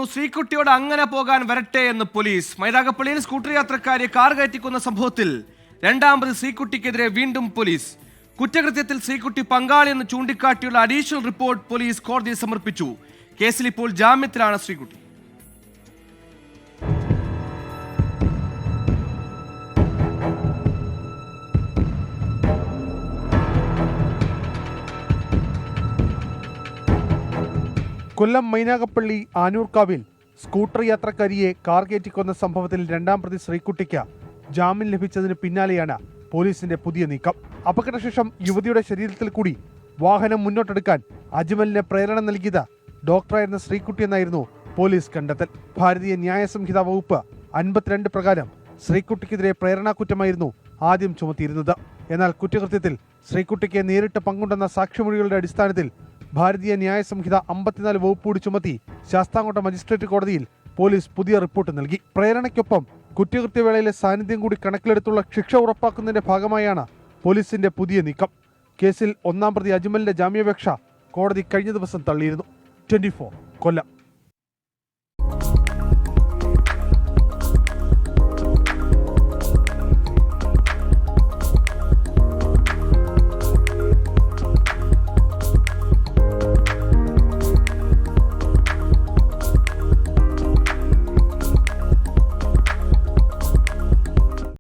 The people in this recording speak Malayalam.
ശ്രീകുട്ടിയോട് അങ്ങനെ പോകാൻ വരട്ടെ എന്ന് പോലീസ്. മൈതാഗപ്പള്ളിയിൽ സ്കൂട്ടർ യാത്രക്കാരെ കാർ കയറ്റിക്കൊന്ന സംഭവത്തിൽ രണ്ടാമത് ശ്രീകുട്ടിക്കെതിരെ വീണ്ടും പോലീസ്. കുറ്റകൃത്യത്തിൽ ശ്രീകുട്ടി പങ്കാളിയെന്ന് ചൂണ്ടിക്കാട്ടിയുള്ള അഡീഷണൽ റിപ്പോർട്ട് പോലീസ് കോടതിയിൽ സമർപ്പിച്ചു. കേസിൽ ഇപ്പോൾ ജാമ്യത്തിലാണ് ശ്രീകുട്ടി. കൊല്ലം മൈനാഗപ്പള്ളി ആനൂർക്കാവിൽ സ്കൂട്ടർ യാത്രക്കാരിയെ കാർ കയറ്റിക്കൊന്ന സംഭവത്തിൽ രണ്ടാം പ്രതി ശ്രീകുട്ടിക്ക് ജാമ്യം ലഭിച്ചതിന് പിന്നാലെയാണ് പോലീസിന്റെ പുതിയ നീക്കം. അപകടശേഷം യുവതിയുടെ ശരീരത്തിൽ കൂടി വാഹനം മുന്നോട്ടെടുക്കാൻ അജ്മലിന് പ്രേരണ നൽകിയത് ഡോക്ടറായിരുന്ന ശ്രീകുട്ടി എന്നായിരുന്നു പോലീസ് കണ്ടെത്തൽ. ഭാരതീയ ന്യായ സംഹിത വകുപ്പ് 52 പ്രകാരം ശ്രീകുട്ടിക്കെതിരെ പ്രേരണാകുറ്റമായിരുന്നു ആദ്യം ചുമത്തിയിരുന്നത്. എന്നാൽ കുറ്റകൃത്യത്തിൽ ശ്രീകുട്ടിക്ക് നേരിട്ട് പങ്കുണ്ടെന്ന സാക്ഷിമൊഴികളുടെ അടിസ്ഥാനത്തിൽ ഭാരതീയ ന്യായ സംഹിത 54 വകുപ്പ് കൂടി ചുമത്തി ശാസ്താംകോട്ട മജിസ്ട്രേറ്റ് കോടതിയിൽ പോലീസ് പുതിയ റിപ്പോർട്ട് നൽകി. പ്രേരണയ്ക്കൊപ്പം കുറ്റകൃത്യവേളയിലെ സാന്നിധ്യം കൂടി കണക്കിലെടുത്തുള്ള ശിക്ഷ ഉറപ്പാക്കുന്നതിന്റെ ഭാഗമായാണ് പോലീസിന്റെ പുതിയ നീക്കം. കേസിൽ ഒന്നാം പ്രതി അജ്മലിന്റെ ജാമ്യാപേക്ഷ കോടതി കഴിഞ്ഞ ദിവസം തള്ളിയിരുന്നു. 24 കൊല്ലം.